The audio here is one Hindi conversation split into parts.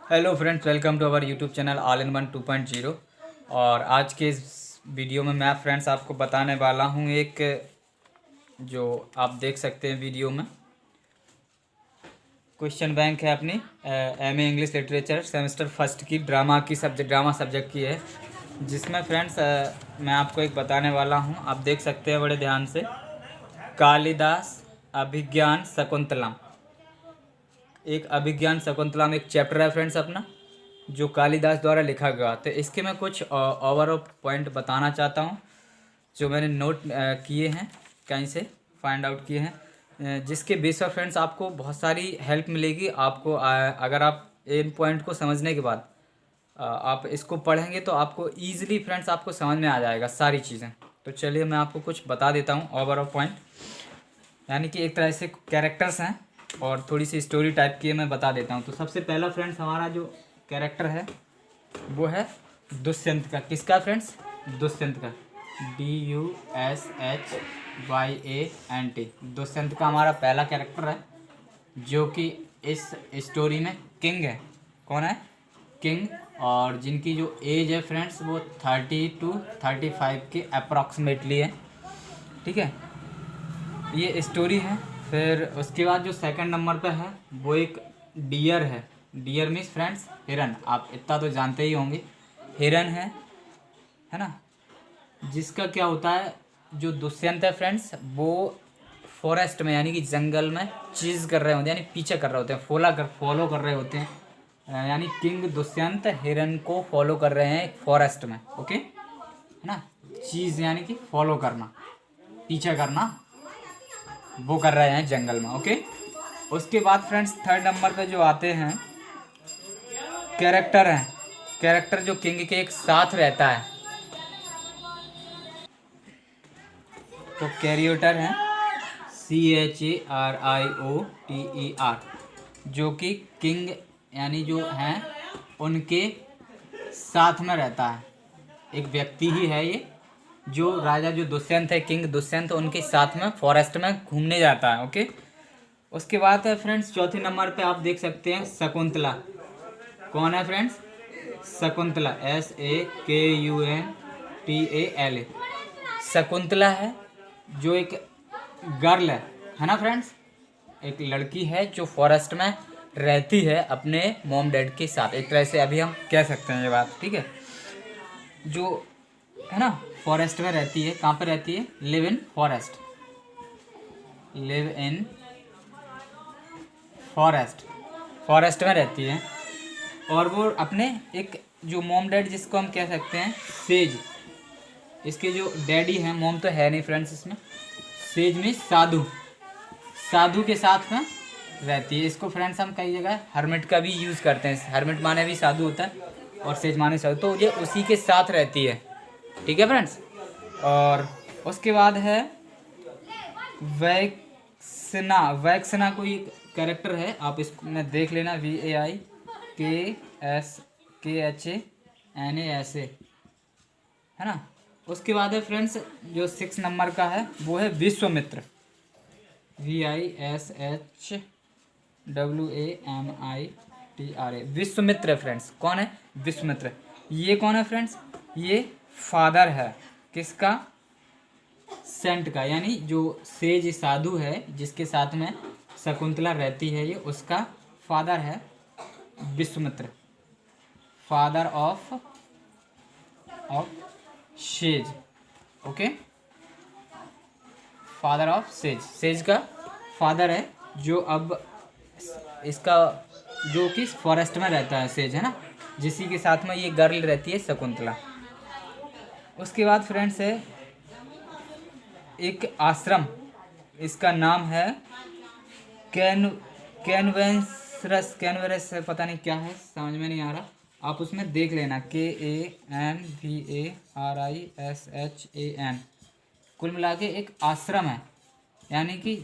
Hello friends, welcome to our YouTube channel all in one 2.0। और आज के इस वीडियो में मैं फ्रेंड्स आपको बताने वाला हूँ एक जो आप देख सकते हैं वीडियो में क्वेश्चन बैंक है अपनी MA English literature semester first की ड्रामा सब्जेक्ट की है, जिसमें फ्रेंड्स मैं आपको एक बताने वाला हूँ। आप देख सकते हैं बड़े ध्यान से, कालिदास अभिज्ञान शकुंतलम। एक अभिज्ञान शकुंतलम एक चैप्टर है फ्रेंड्स अपना, जो कालिदास द्वारा लिखा गया। तो इसके मैं कुछ ओवरऑल पॉइंट बताना चाहता हूँ जो मैंने नोट किए हैं, कहीं से फाइंड आउट किए हैं, जिसके बेस पर फ्रेंड्स आपको बहुत सारी हेल्प मिलेगी। आपको अगर आप इन पॉइंट को समझने के बाद आप इसको पढ़ेंगे तो आपको ईजिली फ्रेंड्स आपको समझ में आ जाएगा सारी चीज़ें। तो चलिए मैं आपको कुछ बता देता हूँ ओवरऑल पॉइंट, यानी कि एक तरह से कैरेक्टर्स हैं और थोड़ी सी स्टोरी टाइप की है, मैं बता देता हूँ। तो सबसे पहला फ्रेंड्स हमारा जो कैरेक्टर है वो है दुष्यंत का। किसका फ्रेंड्स? दुष्यंत का, DUSHYANT। दुष्यंत का हमारा पहला कैरेक्टर है, जो कि इस स्टोरी में किंग है। कौन है? किंग। और जिनकी जो एज है फ्रेंड्स वो 30 to 35 के अप्रॉक्सीमेटली है। ठीक है, ये स्टोरी है। फिर उसके बाद जो सेकंड नंबर पे है वो एक डियर है। डियर मीन्स फ्रेंड्स हिरन, आप इतना तो जानते ही होंगे, हिरन है ना। जिसका क्या होता है, जो दुष्यंत है फ्रेंड्स वो फॉरेस्ट में यानी कि जंगल में चीज़ कर रहे होते हैं, यानी पीछे कर रहे होते हैं, फॉलो कर रहे होते हैं। यानी किंग दुष्यंत हिरन को फॉलो कर रहे हैं फॉरेस्ट में। ओके है ना, चीज़ यानी कि फॉलो करना, पीछे करना, वो कर रहे हैं जंगल में। ओके, उसके बाद फ्रेंड्स थर्ड नंबर पे जो आते हैं कैरेक्टर हैं, कैरेक्टर जो किंग के एक साथ रहता है, तो कैरियोटर हैं, CHARIOTER, जो कि किंग यानी जो हैं उनके साथ में रहता है। एक व्यक्ति ही है ये, जो राजा जो दुष्यंत है, किंग दुष्यंत, उनके साथ में फॉरेस्ट में घूमने जाता है। ओके, उसके बाद है फ्रेंड्स चौथे नंबर पे आप देख सकते हैं शकुंतला। कौन है फ्रेंड्स? शकुंतला, SAKUNTALA। शकुंतला है जो एक गर्ल है ना फ्रेंड्स, एक लड़की है जो फॉरेस्ट में रहती है अपने मॉम डैड के साथ। एक तरह से अभी हम कह सकते हैं ये बात, ठीक है, जो है ना फॉरेस्ट में रहती है। कहाँ पे रहती है? Live in forest, live in forest में रहती है। और वो अपने एक जो मॉम डैड, जिसको हम कह सकते हैं सेज, इसके जो डैडी हैं, मॉम तो है नहीं फ्रेंड्स इसमें, सेज में साधु के साथ में रहती है। इसको फ्रेंड्स हम कई जगह हर्मिट का भी यूज़ करते हैं। हर्मिट माने भी साधु होता है और सेज माने साधु, तो ये उसी के साथ रहती है। ठीक है फ्रेंड्स, और उसके बाद है वैक्सना कोई कैरेक्टर है, आप इसमें देख लेना, VAIKSKHANASA, है ना। उसके बाद है फ्रेंड्स जो 6 नंबर का है वो है विश्वामित्र, VISHWAMITRA, विश्वामित्र फ्रेंड्स। कौन है? विश्वामित्र। ये कौन है फ्रेंड्स? ये फादर है किसका? सेंट का, यानी जो सेज साधु है जिसके साथ में शकुंतला रहती है, ये उसका फादर है Vishwamitra, father of says. Okay, father of says का फादर है, जो अब इसका जो कि फॉरेस्ट में रहता है सेज, है ना, जिसी के साथ में ये गर्ल रहती है शकुंतला। उसके बाद फ्रेंड्स है एक आश्रम, इसका नाम है कैनवेरस, पता नहीं क्या है, समझ में नहीं आ रहा, आप उसमें देख लेना, KANVARISHAN। कुल मिला के एक आश्रम है, यानी कि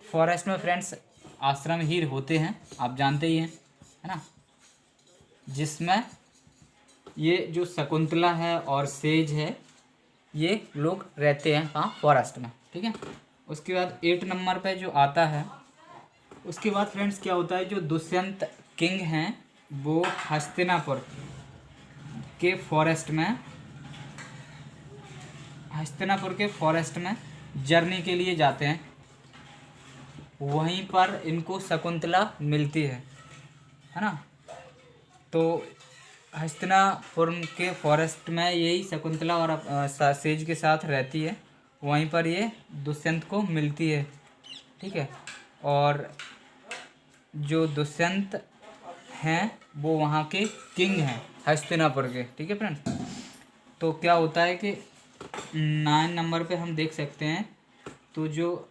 फॉरेस्ट में फ्रेंड्स आश्रम ही होते हैं, आप जानते ही हैं, है ना, जिसमें ये जो शकुंतला है और सेज है ये लोग रहते हैं कहाँ? फॉरेस्ट में। ठीक है, उसके बाद 8 नंबर पे जो आता है, उसके बाद फ्रेंड्स क्या होता है, जो दुष्यंत किंग हैं वो हस्तिनापुर के फॉरेस्ट में, हस्तिनापुर के फॉरेस्ट में जर्नी के लिए जाते हैं। वहीं पर इनको शकुंतला मिलती है ना। तो हस्तिनापुर के फॉरेस्ट में यही शकुंतला और सेज के साथ रहती है। वहीं पर ये दुष्यंत को मिलती है, ठीक है। और जो दुष्यंत हैं वो वहाँ के किंग हैं हस्तिनापुर के, ठीक है फ्रेंड्स। तो क्या होता है कि 9 नंबर पे हम देख सकते हैं, तो जो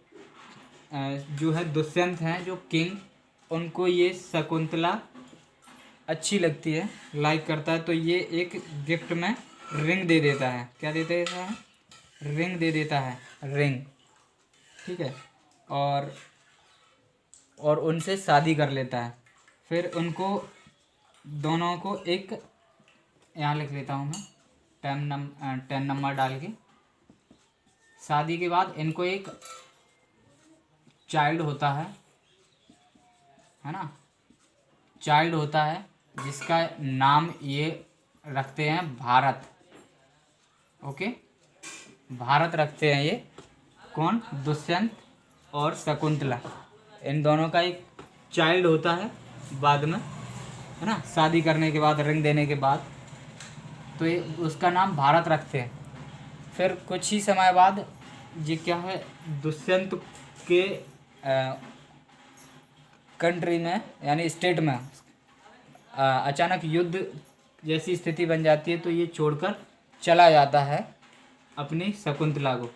है दुष्यंत हैं जो किंग, उनको ये शकुंतला अच्छी लगती है, लाइक करता है। तो ये एक गिफ्ट में रिंग दे देता है। क्या दे देता है? रिंग दे देता है, रिंग, ठीक है। और उनसे शादी कर लेता है। फिर उनको दोनों को एक, यहाँ लिख लेता हूँ मैं 10 नंबर डाल के। शादी के बाद इनको एक चाइल्ड होता है ना, चाइल्ड होता है जिसका नाम ये रखते हैं भारत। ओके, भारत रखते हैं ये। कौन? दुष्यंत और शकुंतला, इन दोनों का एक चाइल्ड होता है बाद में, है ना, शादी करने के बाद, रिंग देने के बाद। तो ये उसका नाम भारत रखते हैं। फिर कुछ ही समय बाद ये क्या है, दुष्यंत के कंट्री में यानी स्टेट में अचानक युद्ध जैसी स्थिति बन जाती है। तो ये छोड़कर चला जाता है अपनी शकुंतला को।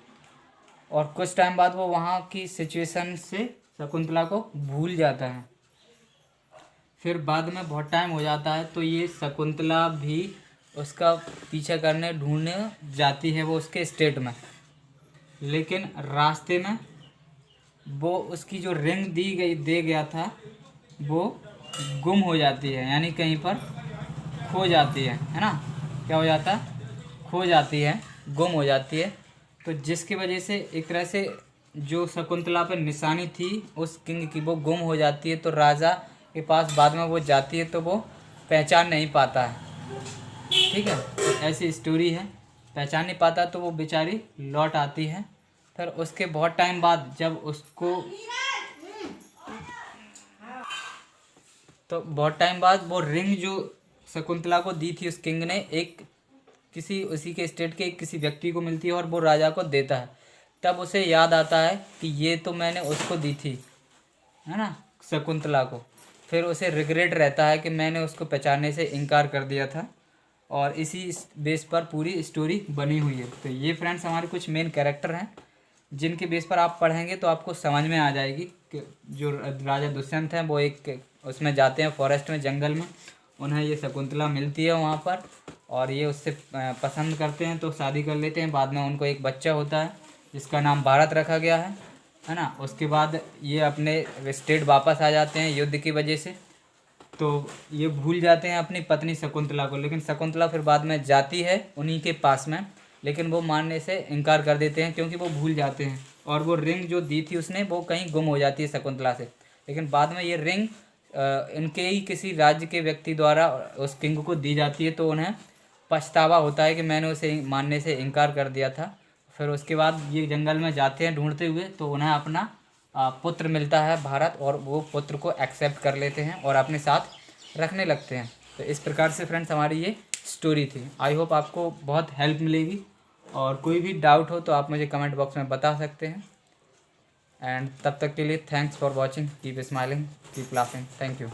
और कुछ टाइम बाद वो वहाँ की सिचुएशन से शकुंतला को भूल जाता है। फिर बाद में बहुत टाइम हो जाता है तो ये शकुंतला भी उसका पीछा करने, ढूंढने जाती है वो उसके स्टेट में। लेकिन रास्ते में वो उसकी जो रिंग दे गया था वो गुम हो जाती है, यानी कहीं पर खो जाती है ना। क्या हो जाता है? खो जाती है, गुम हो जाती है। तो जिसकी वजह से एक तरह से जो शकुंतला पर निशानी थी उस किंग की, वो गुम हो जाती है। तो राजा के पास बाद में वो जाती है तो वो पहचान नहीं पाता है, ठीक है। ऐसी स्टोरी है, पहचान नहीं पाता तो वो बेचारी लौट आती है। फिर उसके बहुत टाइम बाद जब उसको, तो बहुत टाइम बाद वो रिंग जो शकुंतला को दी थी उस किंग ने, एक किसी उसी के स्टेट के किसी व्यक्ति को मिलती है और वो राजा को देता है। तब उसे याद आता है कि ये तो मैंने उसको दी थी, है ना, शकुंतला को। फिर उसे रिग्रेट रहता है कि मैंने उसको पहचानने से इनकार कर दिया था। और इसी बेस पर पूरी स्टोरी बनी हुई है। तो ये फ्रेंड्स हमारे कुछ मेन कैरेक्टर हैं जिनके बेस पर आप पढ़ेंगे तो आपको समझ में आ जाएगी कि जो राजा दुष्यंत हैं वो एक उसमें जाते हैं फॉरेस्ट में, जंगल में। उन्हें ये शकुंतला मिलती है वहाँ पर और ये उससे पसंद करते हैं तो शादी कर लेते हैं। बाद में उनको एक बच्चा होता है जिसका नाम भारत रखा गया है ना। उसके बाद ये अपने स्टेट वापस आ जाते हैं युद्ध की वजह से। तो ये भूल जाते हैं अपनी पत्नी शकुंतला को। लेकिन शकुंतला फिर बाद में जाती है उन्हीं के पास में, लेकिन वो मानने से इनकार कर देते हैं क्योंकि वो भूल जाते हैं। और वो रिंग जो दी थी उसने वो कहीं गुम हो जाती है शकुंतला से। लेकिन बाद में ये रिंग इनके ही किसी राज्य के व्यक्ति द्वारा उस किंग को दी जाती है। तो उन्हें पछतावा होता है कि मैंने उसे मानने से इनकार कर दिया था। फिर उसके बाद ये जंगल में जाते हैं ढूंढते हुए, तो उन्हें अपना पुत्र मिलता है भारत, और वो पुत्र को एक्सेप्ट कर लेते हैं और अपने साथ रखने लगते हैं। तो इस प्रकार से फ्रेंड्स हमारी ये स्टोरी थी। आई होप आपको बहुत हेल्प मिलेगी, और कोई भी डाउट हो तो आप मुझे कमेंट बॉक्स में बता सकते हैं। एंड तब तक के लिए thanks for watching, keep smiling, keep laughing, thank you.